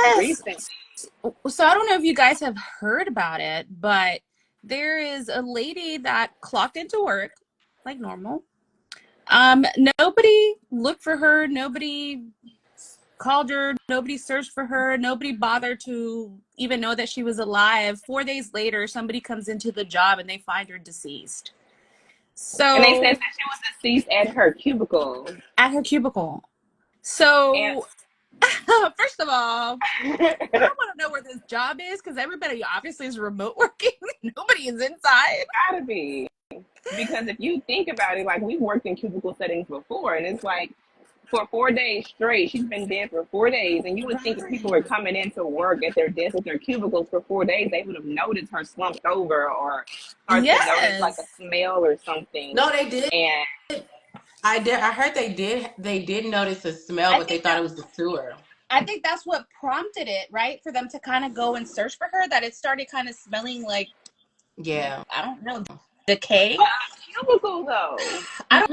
Yes. recently. So I don't know if you guys have heard about it, but there is a lady that clocked into work like normal. Nobody looked for her. Nobody called her. Nobody searched for her. Nobody bothered to even know that she was alive. 4 days later, somebody comes into the job and they find her deceased. And they said So that she was deceased at her cubicle. at her cubicle. And So first of all, I want to know where this job is because everybody obviously is remote working. Nobody is inside. gotta be. Because if you think about it, like we've worked in cubicle settings before, and it's like for 4 days straight, she's been dead for 4 days. And you would think if people were Right. coming into work at their desks at their cubicles for 4 days, they would have noticed her slumped over or start to notice like a Yes. smell or something. No, they did. And I did. I heard they did. They did notice a smell, I but they think thought that it was the sewer. I think that's what prompted it, right? For them to kind of go and search for her, that it started kind of smelling like, Yeah. I don't know, decay. but a cubicle though. I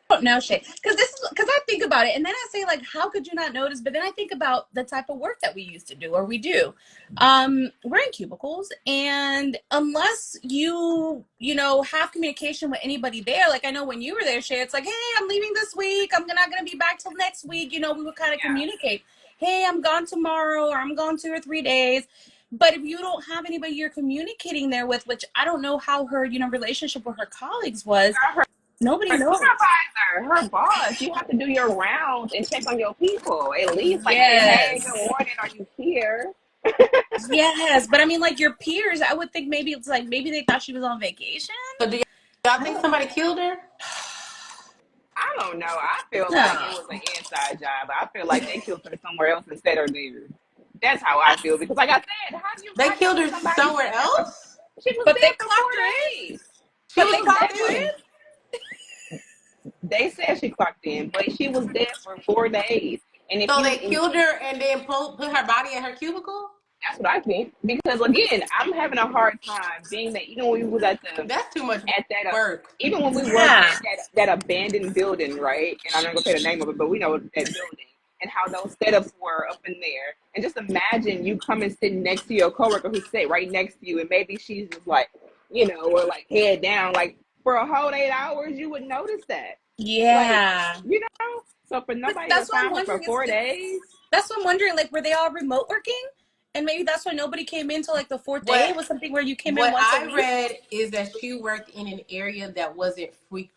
don't know, Shay. Because I think about it and then I say, like, how could you not notice? But then I think about the type of work that we used to do or we do. We're in cubicles, and unless you have communication with anybody there, like I know when you were there, Shay, it's like, hey, I'm leaving this week. I'm not gonna be back till next week. We would kind of communicate. Hey, I'm gone tomorrow, or I'm gone 2 or 3 days. But if you don't have anybody you're communicating there with, which I don't know how her, relationship with her colleagues was, nobody Her knows. supervisor, her boss, you have to do your rounds and check on your people. At least like say, hey, Yes. good morning, are you here? Yes. But I mean, like your peers, I would think maybe it's like maybe they thought she was on vacation. So do y'all I think don't somebody killed her? I don't know. I feel like it know. was an inside job. I feel like they killed her somewhere else and set her there. That's how I feel. Because like I said, They how do you killed let her somebody somewhere sit there for else. she was But they dead for clocked her in. 4 days. She But was they She was clocked dead clocked her for in. in. they said she clocked in, but she was dead for 4 days. And if So you they killed her and then put her body in her cubicle. that's what I think. Because again, I'm having a hard time being that even when we was That's too much at that work. even when we worked Yeah. at that abandoned building, right? And I'm not gonna say the name of it, but we know that building and how those setups were up in there. And just imagine you coming sitting next to your coworker who sit right next to you, and maybe she's just like, or like head down, like for a whole 8 hours, you would notice that, like, Yeah. you know. So for But nobody to that's what I'm find her for wondering. Is four it's days, that's what I'm wondering. Like, were they all remote working? And maybe that's why nobody came in till like the fourth day. What It was something where you came in what once a I week. read is that she worked in an area that wasn't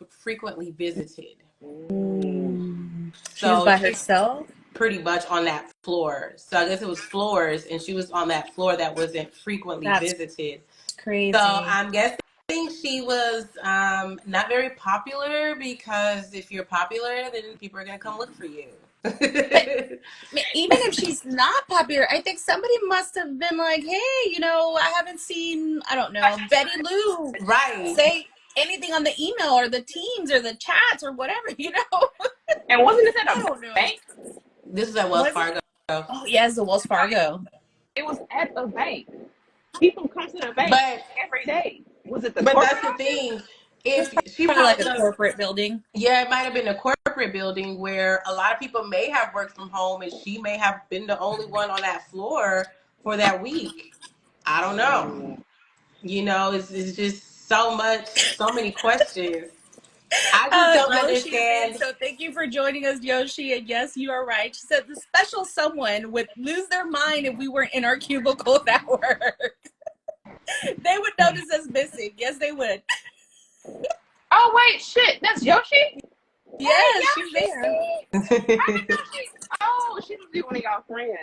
frequently visited. She was So by she herself. pretty much on that floor. So I guess it was floors, and she was on that floor that wasn't frequently That's visited. So crazy. I'm guessing she was not very popular because if you're popular, then people are gonna come look for you. But even if she's not popular, I think somebody must have been like, hey, I haven't seen, I don't know, Betty Lou Right. say anything on the email or the teams or the chats or whatever. and wasn't this at I a don't know. bank? This is at Wells Was it? Fargo. Oh, yes, the Wells Fargo. It was at a bank. People come to the bank But every day. Was it the but corporate that's the office? thing. It's If she probably like probably a corporate building. yeah, it might have been a corporate building where a lot of people may have worked from home and she may have been the only one on that floor for that week. I don't know. It's just so many questions. I just don't Yoshi is in, understand. so thank you for joining us, Yoshi. And yes, you are right. She said the special someone would lose their mind if we weren't in our cubicles at work. They would notice us missing. Yes, they would. Oh wait, shit, that's Yoshi. Hey Yes, she's there. Yoshi, I didn't know she. Oh, she must be one of y'all friends.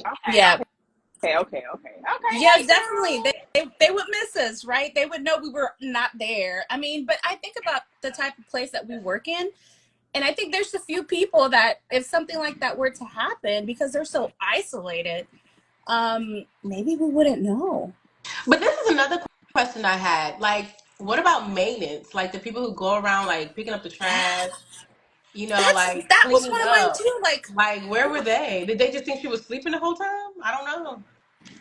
Okay, Yeah. okay. Yes, Hey definitely. girl. They would miss us, right? They would know we were not there. I mean, but I think about the type of place that we work in, and I think there's a few people that if something like that were to happen, because they're so isolated, maybe we wouldn't know. But this is another question I had. Like, what about maintenance? Like the people who go around like picking up the trash, like That was cleaning one of mine up. too. Like, Like, where were they? Did they just think she was sleeping the whole time? I don't know.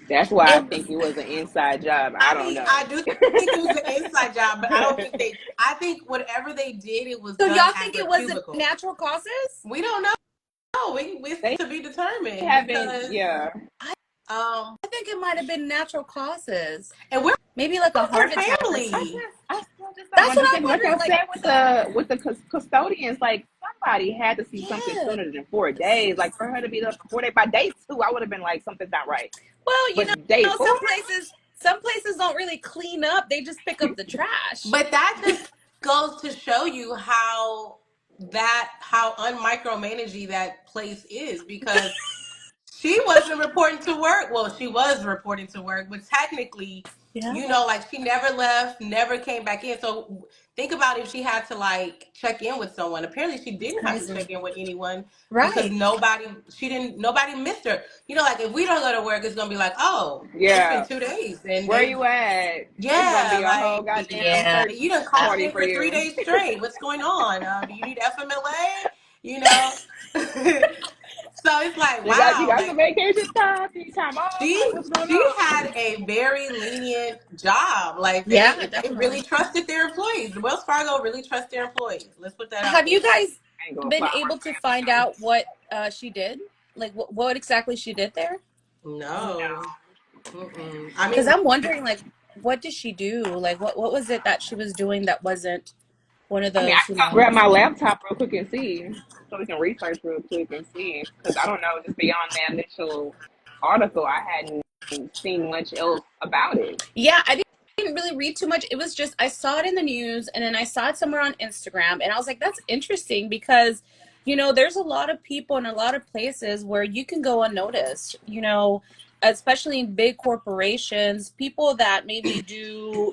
That's why I it, think it was an inside job. I I don't mean, know. I do think it was an inside job, but I don't think I think whatever they did, it was so done y'all at think her it was the cubicle. natural causes? We don't know. We They to be determined haven't. because Yeah, I think it might have been natural causes. And where Maybe like a was her heart attack or something. family? I still just don't That's what understand. I'm Like wondering. I Like, said with the custodians, like somebody had to see something yes. sooner than 4 days. Like for her to be there for 4 days, by day two, I would have been like something's not right. Well, But day four, some places don't really clean up. They just pick up the trash. But that just goes to show you how unmicromanagey that place is, because she wasn't reporting to work. Well, she was reporting to work, but technically, Yeah. like she never left, never came back in. So think about if she had to like check in with someone. Apparently, she It's didn't have to check crazy. in with anyone because Right. nobody missed her. Like if we don't go to work, it's gonna be like, oh, it's been yeah. 2 days, and Where you at? It's gonna yeah, be a whole like goddamn Yeah. search you done called party in for for three you. days straight. What's going on? Do you need FMLA? You know. So it's like, You wow, got some like vacation time, need time off. Like she what's going she on? had a very lenient job. Like Yeah, they really definitely. trusted their employees. Wells Fargo really trusts their employees. Let's put that out Have you there. guys I ain't gonna been file able to for find out what she did? Like what exactly she did there? family time. No. Mm-mm. I Because mean, I'm wondering, like, what did she do? Like, what was it that she was doing that wasn't one of I mean, I those, can go grab my laptop real quick and see, so we can research real quick and see. Because I don't know, just beyond that initial article, I hadn't seen much else about it. Yeah, I didn't really read too much. It was just I saw it in the news and then I saw it somewhere on Instagram and I was like, that's interesting because, there's a lot of people in a lot of places where you can go unnoticed, especially in big corporations, people that maybe do,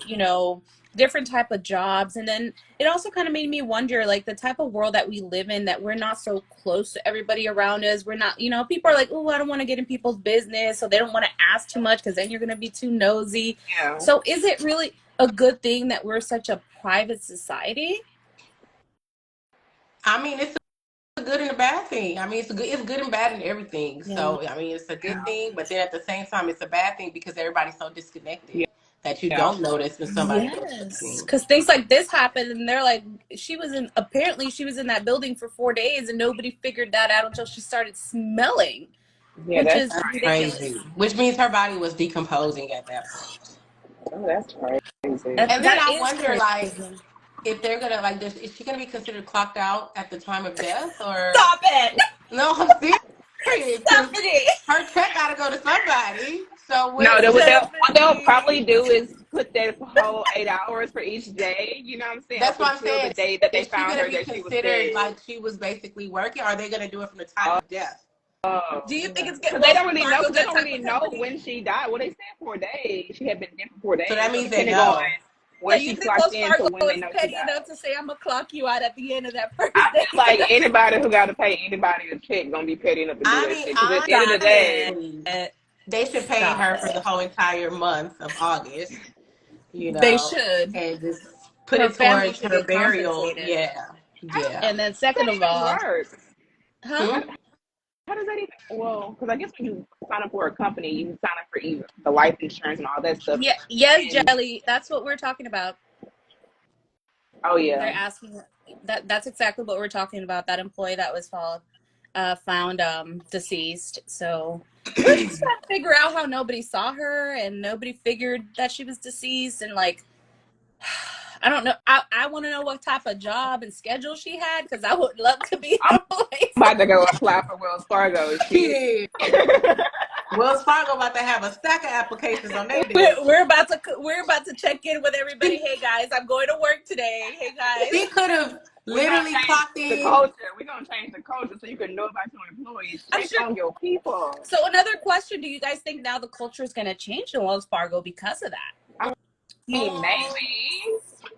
different type of jobs. And then it also kind of made me wonder, like the type of world that we live in, that we're not so close to everybody around us. We're not, people are like, oh, I don't want to get in people's business, so they don't want to ask too much because then you're going to be too nosy. Yeah. So is it really a good thing that we're such a private society? I mean, it's a good and a bad thing. I mean, it's good and bad in everything. Yeah. So I mean, it's a good thing, but then at the same time, it's a bad thing because everybody's so disconnected that you Yeah. don't notice when somebody goes Yes, missing. because things like this happen, and they're like, apparently she was in that building for 4 days, and nobody figured that out until she started smelling, Yeah, which that's is That's ridiculous. crazy. Which means her body was decomposing at that point. oh, that's crazy. And then That I is wonder, like, crazy. if they're gonna like, is she gonna be considered clocked out at the time of death, or Stop it! no? I'm serious because Stephanie! her check gotta go to somebody. So No, what they'll Stephanie! probably do is put that whole 8 hours for each day. You know what I'm saying? that's Up what I'm until the saying. day that they Is she found gonna her be that she was considered dead. like she was basically working? Or are they gonna do it from the time of death? Do you think it's Because Wells Because Fargo they that don't type really of know company? when she died. Well, they said 4 days. She had been dead for 4 days. So that So means they depending on know. So where you she think clocked Wells in to Fargo when they is know she petty died. enough to say I'm gonna clock you out at the end of that first I day? feel like anybody who got to pay anybody a check gonna be petty enough to do I that mean, shit. Because at the end of the Stop day, honestly, it. they should pay Stop her for the it. whole entire month of August, They should. and just put Her it family towards should her get burial. compensated. Yeah, how does yeah. And then second that of even all, work? huh? Hmm? How does that even? Well, because I guess when you sign up for a company, you sign up for either the life insurance and all that stuff. Yeah, yes, And Jelly. That's what we're talking about. oh They're yeah, asking that's exactly what we're talking about. That employee that was found deceased. So we're just trying to figure out how nobody saw her and nobody figured that she was deceased and like I don't know. I want to know what type of job and schedule she had because I would love to be in I'm a place. about to go apply for Wells Fargo. Shit. Yeah. Wells Fargo about to have a stack of applications on their desk. We're about to check in with everybody. Hey guys, I'm going to work today. Hey guys. She could have We're gonna literally change clocked the in. culture. We're gonna change the culture so you can know about your employees. I'm Check sure. on your people. So another question: do you guys think now the culture is going to change in Wells Fargo because of that? I mean, Mm,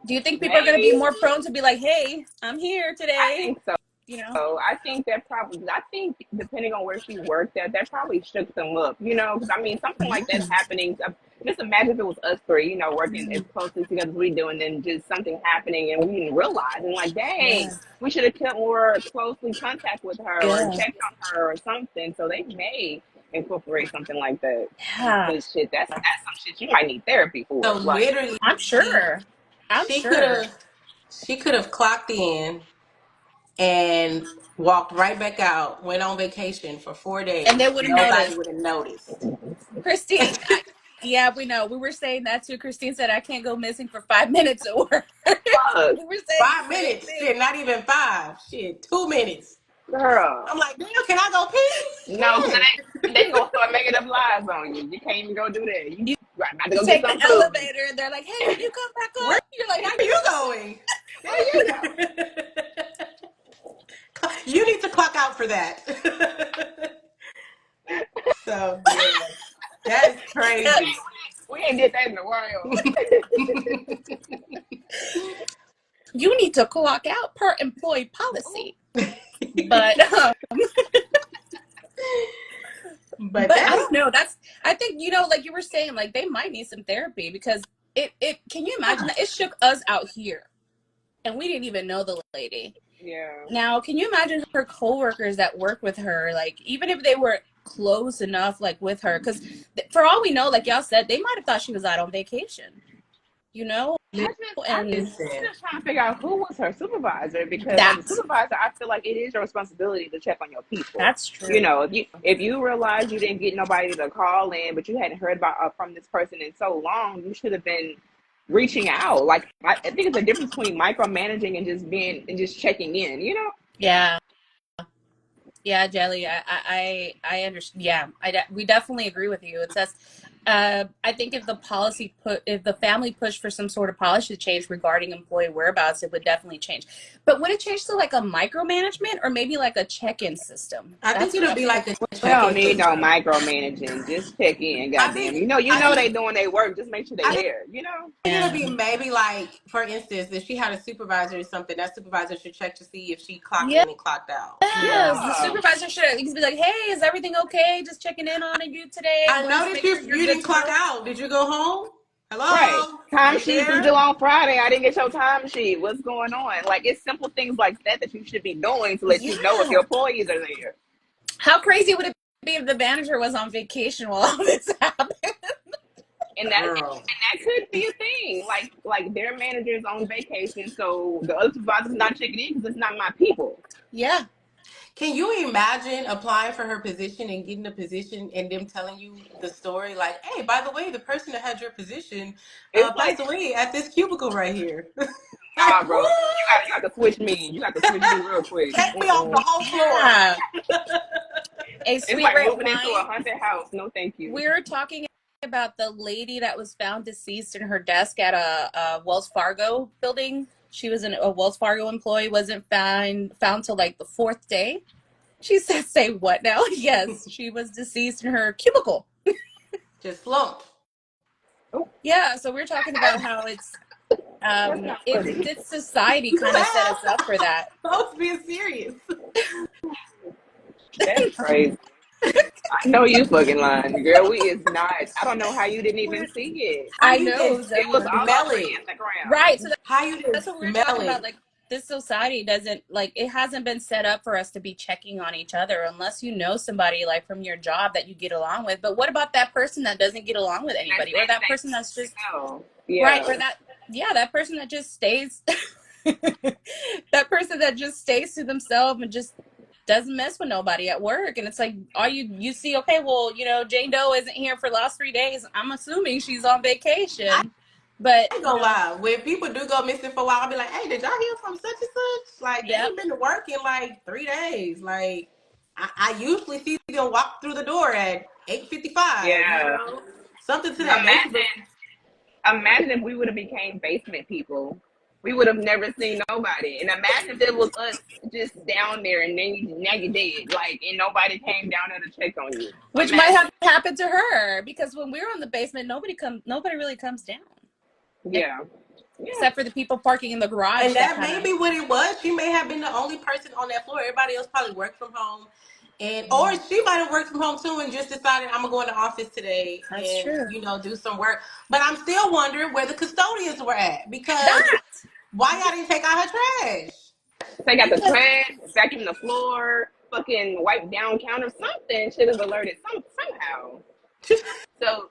Do you think people are going to be maybe. more prone to be like, "Hey, I'm here I today"? think so. You know? I think that probably. I think depending on where she worked at, that probably shook them up. Because I mean, something like that happening. Just imagine if it was us three, working as closely together as we do, and then just something happening and we didn't realize, and like, dang, Yeah. we should have kept more closely contact with her or Yeah. checked on her or something. So they may incorporate something like that. Yeah. Because shit, that's some shit you might need therapy so for. Like, I'm literally, sure. I'm she could sure. have she could have clocked in, and walked right back out, went on vacation for 4 days. And they would have Nobody noticed. would have noticed. Christine, yeah, we know. We were saying that too. Christine said, I can't go missing for 5 minutes at work. Fuck, We were saying the Five same minutes. thing. Shit, not even five. Shit, 2 minutes. girl. I'm like, damn, can I go No, because pee? Shit. they gonna start making up lies on you. You can't even go do that. You You about to go get take the some food. elevator and they're like, hey, can you come back Where up? You're like, are you going? There you go. You need to clock out for that. So yeah, that is crazy. We ain't did that in a while. you need to clock out per employee policy. But But but I that's don't know. I think, like you were saying, like they might need some therapy because it can you imagine that it shook us out here and we didn't even know the lady. Yeah. Now, can you imagine her coworkers that work with her, like even if they were close enough, like with her, because for all we know, like y'all said, they might have thought she was out on vacation, you know, I'm and just trying to figure out who was her supervisor because as a that supervisor, I feel like it is your responsibility to check on your people. that's true. If you realize you didn't get nobody to call in, but you hadn't heard about from this person in so long, you should have been reaching out. Like I think it's a difference between micromanaging and just checking in. Yeah. Yeah, Jelly, I understand. Yeah, we definitely agree with you. It says, I think if the family pushed for some sort of policy change regarding employee whereabouts, it would definitely change. But would it change to like a micromanagement or maybe like a check-in system? I think That's what it'll I'm be like a We don't check-in need no system. micromanaging. Just check in, I goddamn. think You I know think they doing their work. Just make sure they I think there. it'll yeah. be maybe like, for instance, if she had a supervisor or something, that supervisor should check to see if she clocked in and clocked out. Yes, the Yeah. supervisor should be like, "Hey, is everything okay? Just checking in on you today. I Wanted know to that make sure you're you good didn't to clock go." out. Did you go home? Right. Hello? Are Time you sheets is there? due on Friday. I didn't get your time sheet. What's going on? Like it's simple things like that you should be doing to let you know if Yeah. your employees are there. How crazy would it be if the manager was on vacation while all this happened? Girl. And that could be a thing. Like their manager's on vacation, so the other supervisor's not checking in because it's not my people. Yeah. Can you imagine applying for her position and getting a position and them telling you the story like, hey, by the way, the person that had your position It's passed like, away at this cubicle right here. nah, Like, bro, what? you got to switch me. You got to switch me real quick. Take me off the whole floor. Yeah. A It's sweet like red moving into a wine. haunted house. No, thank you. We were talking about the lady that was found deceased in her desk at a Wells Fargo building. She was a Wells Fargo employee, wasn't found till like the fourth day. She said, "Say what now?" Yes, she was deceased in her cubicle. Just slumped. Oh, Yeah, so we're talking about how that's not it's funny. this society You kind of set laugh. us up for that. I was being serious. That's crazy. I know you fucking lying, girl. We is not. I don't know how you didn't even see it. How I you know it didn't was It was everywhere. all smell over it? Right. So Instagram. How you didn't that's what we were smell talking about. it? Like this society doesn't like it hasn't been set up for us to be checking on each other unless you know somebody like from your job that you get along with. But what about that person that doesn't get along with That's anybody, or that person that's they just know. right, Yeah. or that person that just stays that person that just stays to themselves and just doesn't mess with nobody at work. And it's like, are you see, okay, well, Jane Doe isn't here for the last 3 days. I'm assuming she's on I vacation. But ain't gonna lie. When people do go missing for a while, I'll be like, hey, did y'all hear from such and such? Like, they yep. ain't been to work in like 3 days. Like, I usually see them walk through the door at 8:55, Yeah. something to that Yeah. nature. But Imagine if we would have became basement people. We would have never seen nobody. And imagine if it was us just down there and then now you're dead. Like and nobody came down there to check on you. Which might Imagine. have happened to her because when we were in the basement, nobody really comes down Yeah. Yeah. except for the people parking in the garage and that that kind may of be what it was. She may have been the only person on that floor. Everybody else probably worked from home. And or yeah, she might have worked from home too and just decided I'm gonna go in the office today that's and true. do some work. But I'm still wondering where the custodians were at because That why y'all didn't take out her trash? Take out the because trash, vacuum the floor, fucking wipe down counter, something should have alerted somehow. So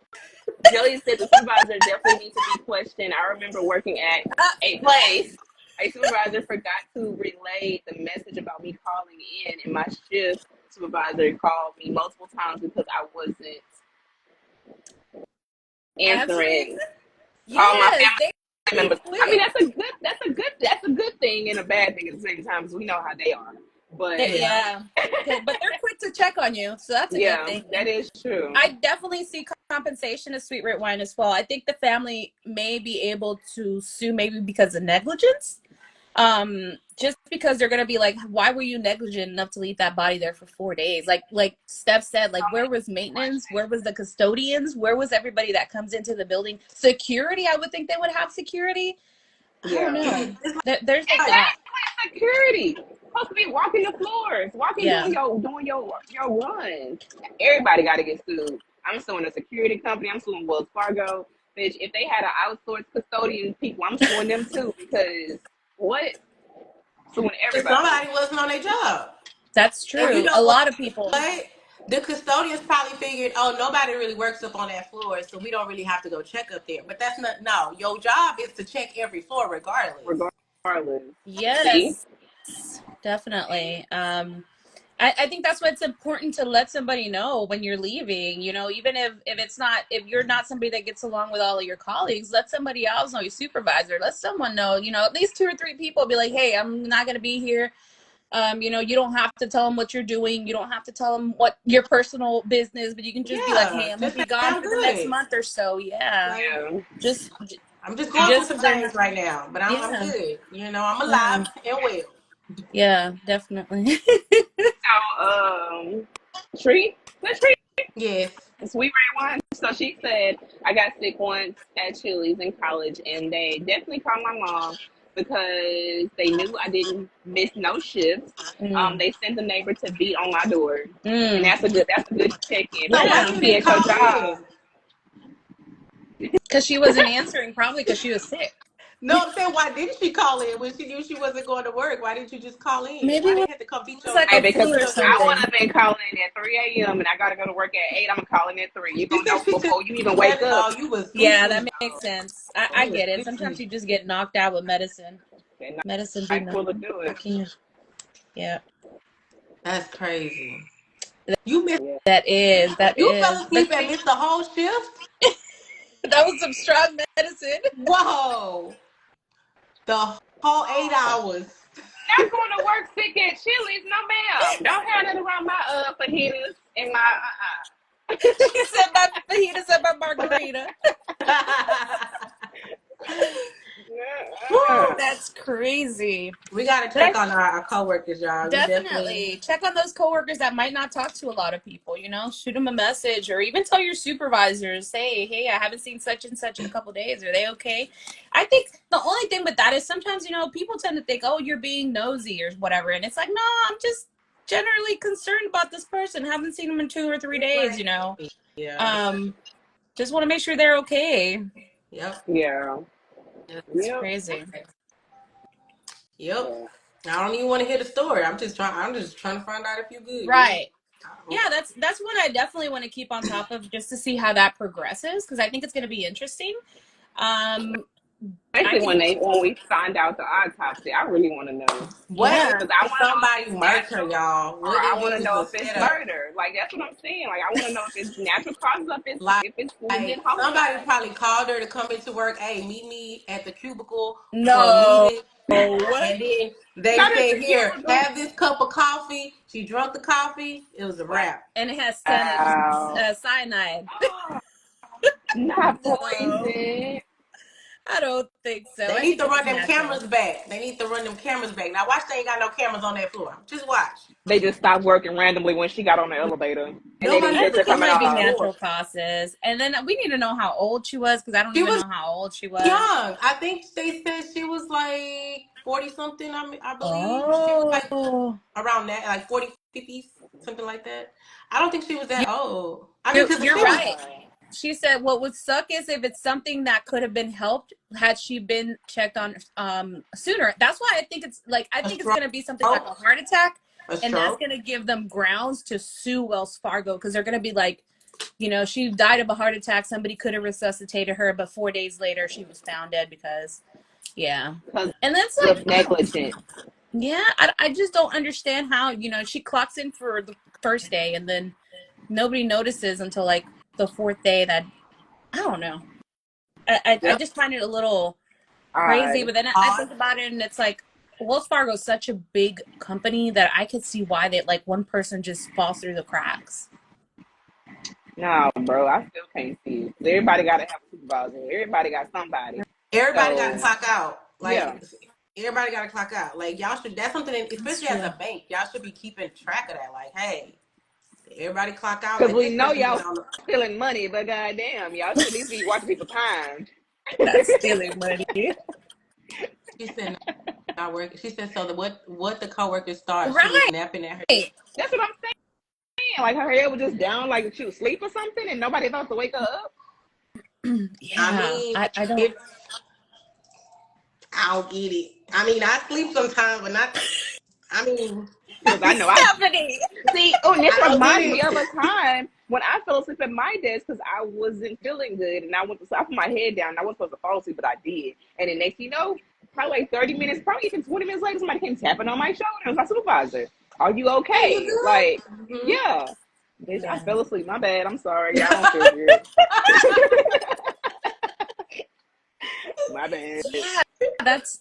Jelly said the supervisor definitely needs to be questioned. I remember working at a place. A supervisor forgot to relay the message about me calling in, and my shift supervisor called me multiple times because I wasn't Answering. answering. Call my Yes, they family members. I mean, quick. that's a good thing and a bad thing at the same time because we know how they are. But Yeah. Yeah. But they're quick to check on you, so that's a good yeah, thing. that is true. I definitely see compensation as sweet red wine as well. I think the family may be able to sue maybe because of negligence. Just because they're gonna be like, why were you negligent enough to leave that body there for 4 days? Like Steph said, like where was maintenance? Where was the custodians? Where was everybody that comes into the building? Security, I would think they would have security. I don't Yeah. know. There's a Exactly. lot. Security. Supposed to be walking the floors, walking Yeah. doing your runs. Everybody got to get sued. I'm suing a security company. I'm suing Wells Fargo. Bitch, if they had an outsourced custodian people, I'm suing them too because what? Suing Because everybody. somebody wasn't on their job. That's And you true. know A what? lot of people. The custodians probably figured, oh, nobody really works up on that floor, so we don't really have to go check up there. But that's not, no, your job is to check every floor regardless. Regardless. See? Yes, definitely. I think that's why it's important to let somebody know when you're leaving, even if it's not, if you're not somebody that gets along with all of your colleagues, let somebody else know, your supervisor, let someone know, at least 2 or 3 people be like, hey, I'm not going to be here. You don't have to tell them what you're doing. You don't have to tell them what your personal business, but you can just be like, Yeah, hey, I'm going just to be say gone I'm for the next good. month or so. Yeah. Like, Yeah. Just, I'm just going through just some so they're things not, right now, but I'm yeah, good. I'm yeah, alive and well. yeah, definitely. So, Tree? Let's Tree. Yes. Sweet red wine. So she said I got sick once at Chili's in college, and they definitely called my mom because they knew I didn't miss no shifts. Mm. They sent the neighbor to beat on my door, and Mm. that's a good check in So because why Yeah. you you be didn't at your call job. in? Because she wasn't answering, probably because she was sick. No, I'm saying why didn't she call in when she knew she wasn't going to work? Why didn't you just call in? Maybe Why it didn't you have to come beat was your like Hey, a because flu beat or your I door? would something. have been calling in at 3 a.m. and I gotta go to work at 8. I'm calling at 3. You She gonna said know she just before you even had wake it up. all. You was Yeah, sleepy. that makes sense. I You was get it. Sometimes sleepy. you just get knocked out with medicine. And Medicine be I will do it. knocking you. Yeah, That's crazy. You missed. Yeah. that is. That You is. fell But asleep and missed the whole shift. that was some strong medicine. Whoa! The whole 8 hours. Not going to work sick at Chili's, no ma'am. Don't have that around my fajitas and my She said my fajitas and my margarita. Woo! That's crazy. We gotta But I check on our coworkers, y'all. We definitely. definitely check on those coworkers that might not talk to a lot of people, shoot them a message or even tell your supervisors, hey, I haven't seen such and such in a couple of days. Are they okay? I think the only thing with that is sometimes, people tend to think, oh, you're being nosy or whatever. And it's like, no, I'm just generally concerned about this person. Haven't seen them in 2 or 3 days, Yeah. Um, just want to make sure they're okay. Yep. yeah. It's Yep. crazy. Yep. Yeah. I don't even want to hear the story. I'm just trying. I'm just trying to find out if you're good. Right. I don't- Yeah, that's what I definitely want to keep on top of just to see how that progresses because I think it's going to be interesting. Um, I Especially think, when we find out the autopsy, I really want to know What yeah, if because I want to know if somebody it's murdered her, natural y'all? or What I if want it to was know a if it's setup? murder. Like that's what I'm saying. Like I want to know if it's natural causes, Like, if it's legit somebody homicide. probably called her to come into work. Hey, meet me at the cubicle for a no, meeting. And then they Not at said, the "Here, cubicle. have this cup of coffee." She drunk the coffee. It was a wrap. and it has Wow. cyanide. Not No, poison. I don't think so. They I need think to it was run them natural. cameras back. They need to run them cameras back. Now watch, they ain't got no cameras on that floor. Just watch. They just stopped working randomly when she got on the elevator, and they didn't Nobody I was catch her think it looking coming might at the be off. floor. natural causes, and then we need to know how old she was because I don't She even was know how old she was. young. I think they said she was like 40 something. I believe she was like Oh, around that, like 40, 50, something like that. I don't think she was that you, old. I mean, because you're she was right. She said what would suck is if it's something that could have been helped had she been checked on sooner. That's why I think I a think it's gonna be something like stroke, a heart attack, a and that's stroke. gonna give them grounds to sue Wells Fargo because they're gonna be like, she died of a heart attack. Somebody could have resuscitated her, but 4 days later she was found dead because Yeah. because And that's like, of negligence. yeah, I just don't understand how, she clocks in for the first day and then nobody notices until like the fourth day that, I don't know. I Yep. just find it a little crazy. Odd. But then I think about it and it's like, Wells Fargo is such a big company that I could see why they like one person just falls through the cracks. No, bro, I still can't see it. Everybody got to have a supervisor. Everybody got somebody. Everybody got to So, clock out. yeah. Like everybody got to clock out. Like y'all should. That's something, That's especially as true. a bank, y'all should be keeping track of that. Like, hey, everybody clock out. Because Let we this know person y'all get on the. stealing money, but goddamn, y'all should at least be watching people time. That's stealing money. She said not working. She said so. What the coworkers thought she was Right. napping at her. That's what I'm saying. Like her hair was just down, like she was asleep or something, and nobody thought to wake her up. I Yeah. mean, I don't. if I'll get it. I mean, I sleep sometimes, but not. I mean, Because I know I Stephanie. see. Oh, and this I don't get reminds me of it. a time when I fell asleep at my desk because I wasn't feeling good, and I went to. I put my head down. And I wasn't supposed to fall asleep, but I did. And then next, probably like 30 minutes, probably even 20 minutes later, somebody came tapping on my shoulder. It was my supervisor. Are you Hey, you okay? Like, good? Mm-hmm. yeah. Bitch, I Yeah. fell asleep. My bad. I'm sorry. Y'all don't feel good. My bad. Yeah.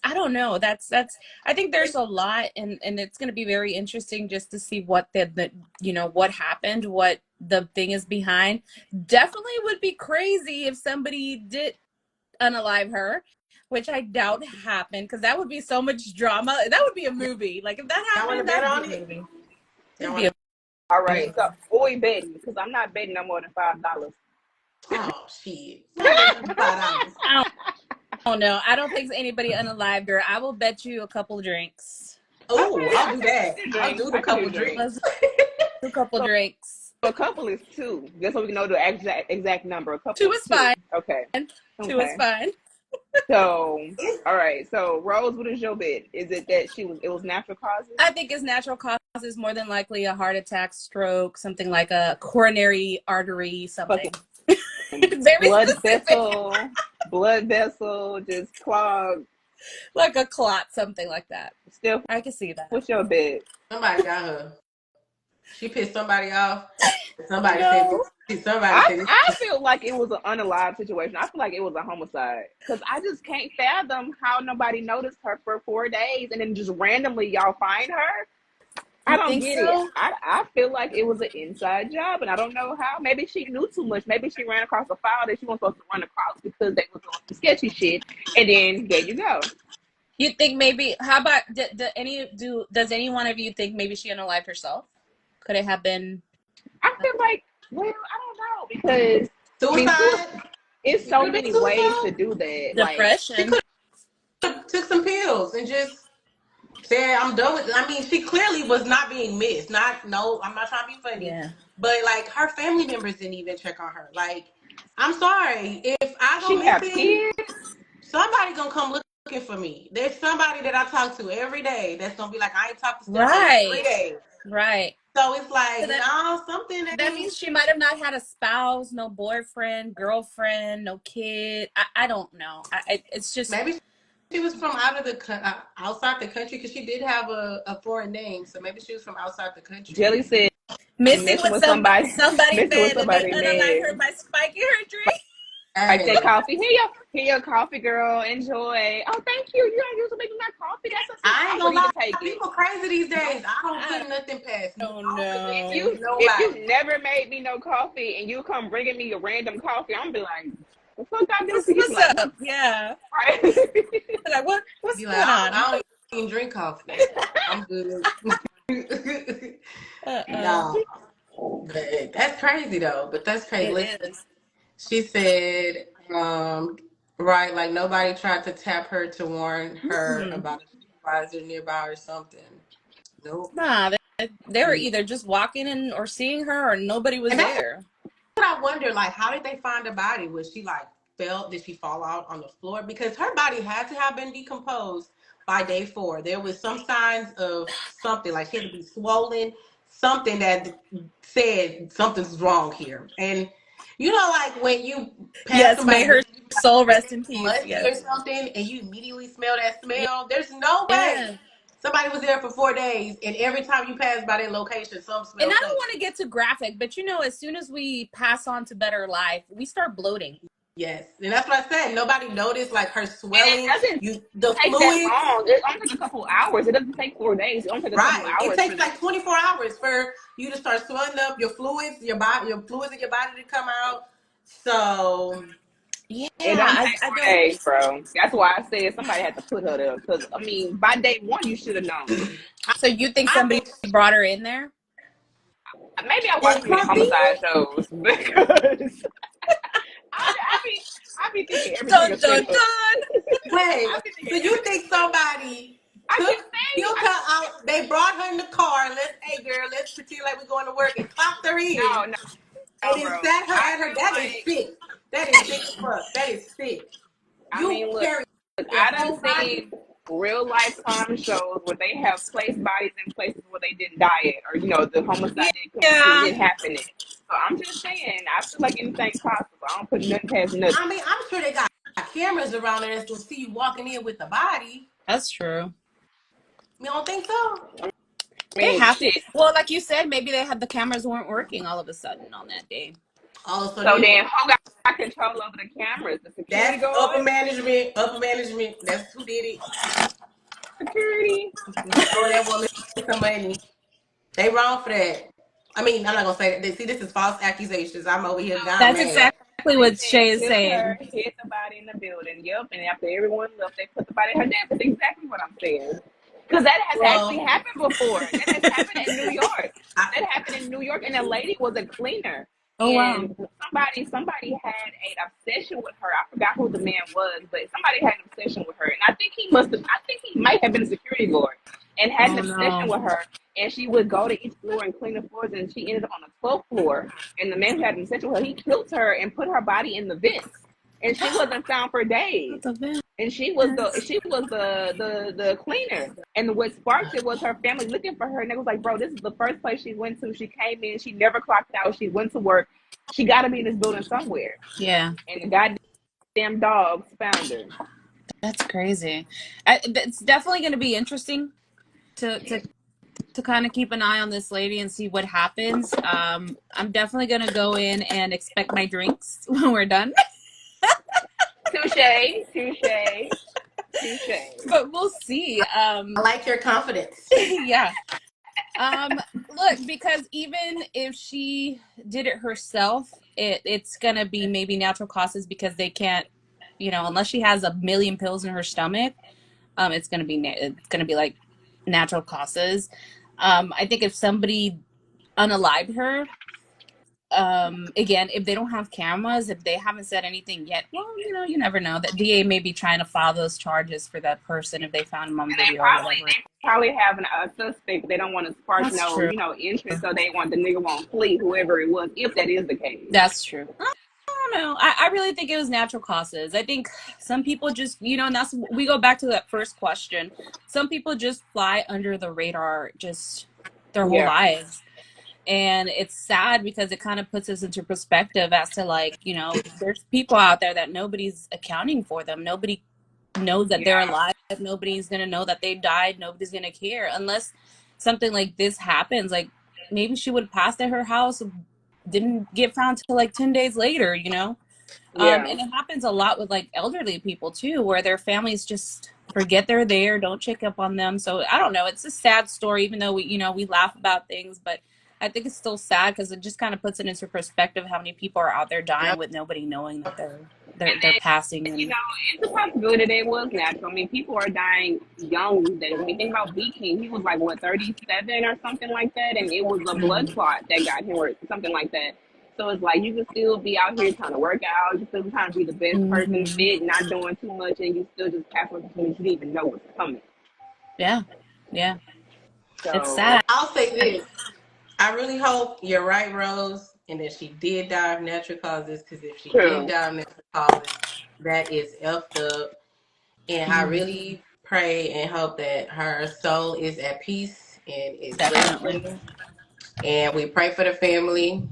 I don't know. I think there's a lot and it's going to be very interesting just to see what what happened, what the thing is behind. Definitely would be crazy if somebody did unalive her, which I doubt happened because that would be so much drama. That would be a movie. Like if that Y'all want to happened, that bet would be on a it? movie. Y'all It'd want be to? a All right. movie. So, who we betting? Because I'm not betting no more than $5. Oh shit! Not betting $5. I don't know. I don't think anybody unalived her. I will bet you a couple drinks. Oh, Okay, I'll I do can that. do I'll drinks. do the I can do couple drinks. drinks. Let's do a couple So drinks. a couple is two. Just so we know the exact number. A couple Two is is two. fine. Okay. Two is Okay. fine. So, all right. So, Rose, what is your bet? Is it that it was natural causes? I think it's natural causes, more than likely a heart attack, stroke, something like a coronary artery, something. Fucking Very blood specific. vessel, just clogged. Like a clot, something like that. Still, I can see that. what's your bet? Somebody got her. She pissed somebody off. Oh Somebody said. no. Somebody I said. I feel like it was an unalive situation. I feel like it was a homicide because I just can't fathom how nobody noticed her for 4 days and then just randomly y'all find her. I You don't think get it. so? I feel like it was an inside job, and I don't know how. Maybe she knew too much. Maybe she ran across a file that she wasn't supposed to run across because they were doing some sketchy shit, and then there you go. You think maybe? How about does any one of you think maybe she unalived herself? Could it have been I feel like, well, I don't know because I mean, Suicide? it's It so could have been many ways to suicide. do that. Like, She depression? could have took some pills and just said, "I'm done with it." I mean, she clearly was not being missed. Not no, I'm not trying to be funny, Yeah. but like her family members didn't even check on her. Like, I'm sorry if I go she have missing, kids. somebody gonna come looking for me. There's somebody that I talk to every day that's gonna be like, I ain't talked to Steph in Right. 3 days. Right. So it's So like, that no, something that ain't. means she might have not had a spouse, no boyfriend, girlfriend, no kid. I don't know. It's just Maybe she was from outside the country because she did have a foreign name. So maybe she was from outside the country. Jelly said missing messing with with somebody, somebody messing with bed and they somebody, unalive her man. by spiking her drink. Like that Hey, coffee. Here your coffee, girl. Enjoy. Oh, thank you. You don't usually make me my coffee. That's so sweet. I I ain't wouldn't gonna even lie. take it. People crazy these No, days. I don't I put nothing past. I don't don't put if nothing know. past you if nobody. you never made me no coffee and you come bringing me a random coffee, I'm gonna be like, the fuck I do for you? What's Like, up? Yeah. right? Like what's Be like, going on? I don't even drink coffee. I'm good. Uh-uh. No, but that's crazy though. But that's crazy. It Listen, is. she said, right, like nobody tried to tap her to warn her Mm-mm. about a supervisor nearby or something. Nope. Nah, they were And either just walking in or seeing her or nobody was that's there. what I wonder. Like, how did they find the body? Was she like fell? Did she fall out on the floor? Because her body had to have been decomposed by day 4. There was some signs of something, like she had to be swollen, something that said something's wrong here. And You know, like when you pass Yes, may somebody her soul rest in peace. musty Yes. or something, and you immediately smell that smell. There's no way Yeah. somebody was there for 4 days, and every time you pass by that location, some And I smells don't funny. want to get too graphic, but as soon as we pass on to better life, we start bloating. Yes, and that's what I said. Nobody noticed like her And it swelling. doesn't The take that fluids. long. It only takes a couple hours. It doesn't take 4 days. It only takes a couple Right. It hours for takes that. like 24 hours for you to start swelling up your fluids, your fluids in your body to come out. So Yeah, It don't I, take I four don't. days, bro. That's why I said somebody had to put her there. Because I mean, by day one, you should have known. So you think I somebody think brought her in there? Maybe I watch in too many coffee. homicide shows because I be thinking everything Dun is set dun up. dun. Wait, I be so thinking you everything think is set up. somebody I took can say, killed her out? They brought her in the car. Hey girl, let's pretend like we're going to work and clocked her in, no, no, and no, then bro. sat her I at her. feel That is like, sick. That is sick as fuck. That is sick. I You mean, look, carry your I done whole body. seen real life crime shows where they have placed bodies in places where they didn't die at, or the homicide Yeah, didn't happen at. So I'm just saying, I feel like anything's possible. I don't put nothing past nothing. I mean, I'm sure they got cameras around there that's gonna see you walking in with the body. that's true. You don't think so? I They mean, have to. shit. Well, like you said, maybe the cameras weren't working all of a sudden on that day. Oh, so So then then, who got control over the cameras? The security that's upper guard? management. Upper management. That's who did it. Security? They owe that woman some money. They wrong for that. I mean, I'm not gonna say that. See, this is false accusations. I'm over here gone That's mad. exactly They what said Shay is kill her, saying. hit the body in the building. Yep. And after everyone left, they put the body in her death. That's exactly what I'm saying. Because that has actually Well, happened before. That has happened in New York. I, That happened in New York, and a lady was a cleaner, Oh wow. and somebody had an obsession with her. I forgot who the man was, but somebody had an obsession with her, and I think he must have. I think he might have been a security guard and had an Oh obsession no. with her. And she would go to each floor and clean the floors, and she ended up on the 12th floor. And the man who had an obsession with her, he killed her and put her body in the vents, and she wasn't found for days. That's a bit. And she was the cleaner. And what sparked it was her family looking for her, and they was like, "Bro, this is the first place she went to. She came in, she never clocked out. She went to work. She got to be in this building somewhere." Yeah, And the goddamn dogs found her. that's crazy. It's definitely going to be interesting to kind of keep an eye on this lady and see what happens. I'm definitely going to go in and expect my drinks when we're done. Touche, touche, touche. But we'll see. I like your confidence. Yeah. Look, because even if she did it herself, it's gonna be maybe natural causes because they can't, unless she has a million pills in her stomach, it's gonna be like natural causes. I think if somebody unalived her, again, if they don't have cameras, if they haven't said anything yet, well, you never know. That DA may be trying to file those charges for that person if they found him on And they video or probably whatever. they probably have a suspect. They don't want to spark That's true. interest, so they want the nigga won't flee, whoever it was, if that is the case. That's true. I don't know. I really think it was natural causes. I think some people just, and we go back to that first question. Some people just fly under the radar just their whole Yeah, lives. And it's sad because it kind of puts us into perspective as to there's people out there that nobody's accounting for them. Nobody knows that they're yeah, alive. Nobody's going to know that they died. Nobody's going to care unless something like this happens. Like maybe she would have passed at her house, didn't get found till like 10 days later, yeah, and it happens a lot with like elderly people too, where their families just forget they're there, don't check up on them. So I don't know. It's a sad story, even though we laugh about things, but I think it's still sad because it just kind of puts it into perspective how many people are out there dying Yep. with nobody knowing that and they're passing. then And it's a possibility that it was natural. I mean, people are dying young these days. I mean, think about B King. He was like what 37 or something like that, and it was a blood clot that got him, or something like that. So it's like you can still be out here trying to work out, you still trying to be the best person, Mhm. fit, not doing too much, and you still just pass on something you didn't even know was coming. Yeah, yeah, it's So sad. I'll say this. I really hope you're right, Rose, and that she did die of natural causes. Because if she did true. die of natural causes, that is effed up. And I Mhm. really pray and hope that her soul is at peace and is Definitely. resting. And we pray for the family.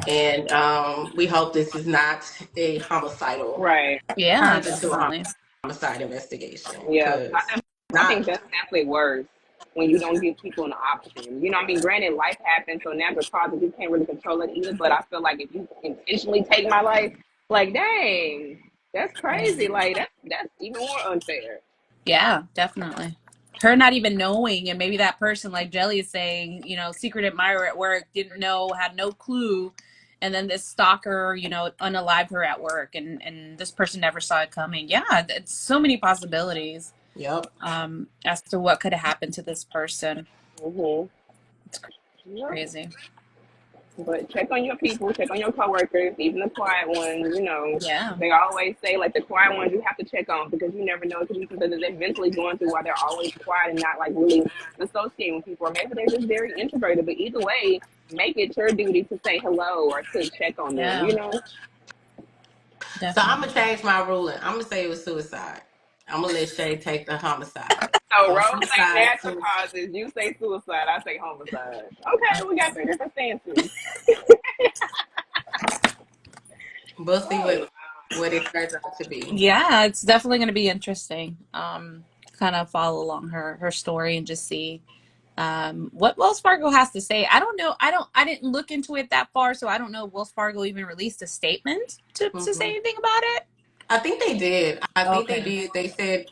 And we hope this is not a homicidal, Right. Yeah, turns into a definitely. homicide investigation. Yeah. Because I not, think that's definitely worse when you don't give people an option. You know, I mean, granted, life happens, so natural causes you can't really control it either. But I feel like if you intentionally take my life, like, dang, that's crazy. Like that's even more unfair. Yeah, definitely. Her not even knowing, and maybe that person, like Jelly is saying, secret admirer at work, didn't know, had no clue, and then this stalker, unalived her at work, and this person never saw it coming. Yeah, it's so many possibilities, yep. as to what could have happened to this person. Mhm. It's Yep. crazy. But check on your people, check on your coworkers, even the quiet ones. You know, Yeah, they always say like the quiet ones you have to check on because you never know it could be something that they're mentally going through while they're always quiet and not like really associating with people, or maybe they're just very introverted. But either way, make it your duty to say hello or to check on them. yeah, You know. So I'm gonna definitely. change my ruling. I'm gonna say it was suicide. I'm gonna let Shay take the homicide. So So Rose say suicide. natural causes, you say suicide, I say homicide. Okay, we got three different stances. We'll see Oh, what it turns out to be. Yeah, it's definitely going to be interesting. Kind of follow along her story and just see what Wells Fargo has to say. I don't know. I didn't look into it that far, so I don't know if Wells Fargo even released a statement to say Hmm. anything about it. I think they did. I think they Okay. did. They said,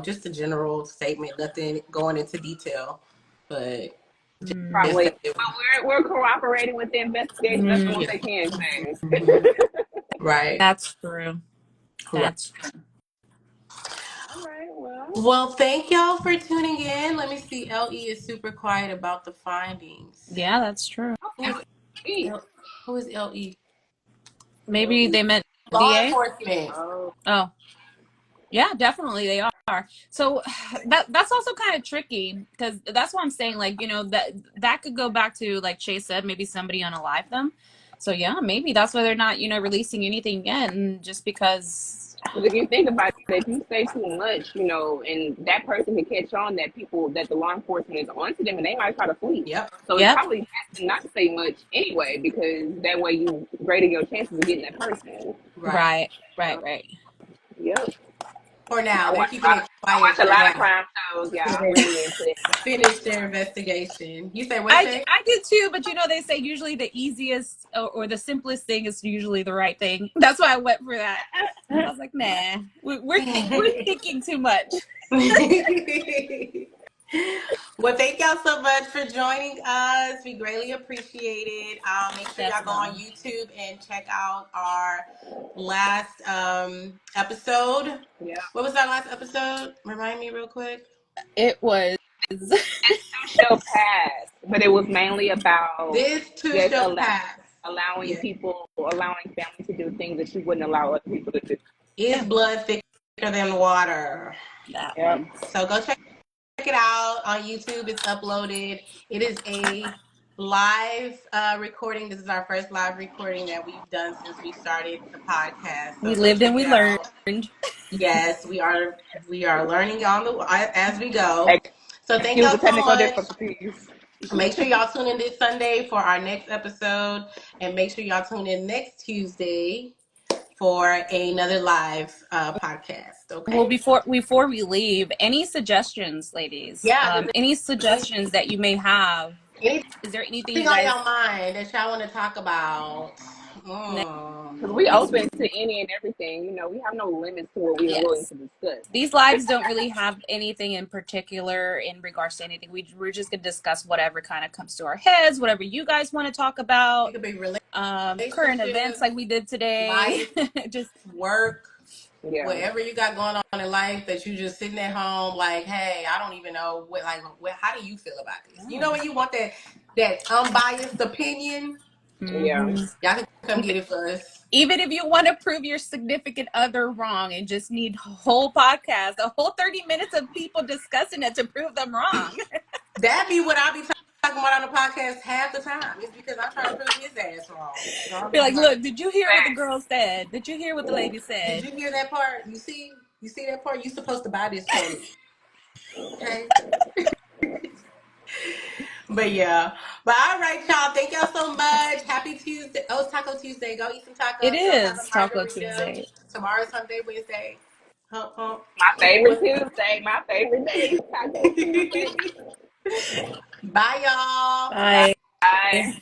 just a general statement, nothing going into detail, but just Mm, probably. that it was. But we're cooperating with the investigation. That's the mm, most Yeah. they can say. Hmm. Right. that's true. Right. That's true. All right, well, Well, thank y'all for tuning in. Let me see. LE is super quiet about the findings. Yeah, that's true. Who is LE. L- who is LE? Maybe LE. they meant Law DA. enforcement. Oh, Oh, yeah, definitely they are. So that's also kind of tricky because that's what I'm saying. Like, that could go back to, like Chase said, maybe somebody unalive them. So yeah, maybe that's why they're not, releasing anything yet, and just because. because if you think about it, if you say too much, and that person can catch on that the law enforcement is onto them, and they might try to flee. Yep. So it's Yep. probably best to not say much anyway, because that way you greater your chances of getting that person. Right. Right. Right. Right. Yep. For now, I they're watch keeping it I quiet watch a for lot of now. crime shows. Yeah, I'm They really into it. finish their investigation. You say what, I Shay? I did too, but they say usually the easiest or the simplest thing is usually the right thing. That's why I went for that. I was like, nah, we're thinking too much. Well, thank y'all so much for joining us. We greatly appreciate it. Make sure y'all go on Definitely. YouTube and check out our last episode. Yeah. What was our last episode? Remind me real quick. It was. Shall pass, but it was mainly about This too just shall pass. allowing Yeah. people, allowing families to do things that you wouldn't allow other people to do. Is Yeah, blood thicker than water? that Yep. one. So go check it out on YouTube. It's uploaded. It is a live recording. This is our first live recording that we've done since we started the podcast. We So go lived and check we it out. learned. Yes, we are learning on the as we go. So thank Excuse y'all the so technical much. difficulties. Make sure y'all tune in this Sunday for our next episode, and make sure y'all tune in next Tuesday for another live podcast. Well, Okay? before we leave, any suggestions, ladies? Yeah. Does Any any, suggestions that you may have? anything Is there anything you on guys your mind that y'all want to talk about? Because we next open week? to any and everything. We have no limits to what we are willing Yes. to discuss. These lives don't really have anything in particular in regards to anything. We're just gonna discuss whatever kind of comes to our heads, whatever you guys want to talk It about. could be Current events relationships, like we did today. life, Just work, Yeah. whatever you got going on in life that you just sitting at home like, hey, I don't even know how do you feel about this? You know, when you want that unbiased opinion, Yeah. Mhm. y'all can come even, get it for us. even if you want to prove your significant other wrong and just need a whole podcast, a whole 30 minutes of people discussing it to prove them wrong. That be what I be talking about on the podcast half the time. It's because I'm trying to prove his ass wrong. So I'll Be be like, like, look, did you hear what the girl said? Did you hear what the lady did said? you hear that part? You see that part? You supposed to buy this from me. Okay. But yeah. But all right, y'all. Thank y'all so much. Happy Tuesday. Oh, it's Taco Tuesday. Go eat some It tacos. Go have a is Taco margarita. Tuesday. Tomorrow's Hump Day Wednesday. Hump hump. My favorite What? Tuesday, my favorite day, Taco Tuesday. Bye, y'all. Bye. Bye.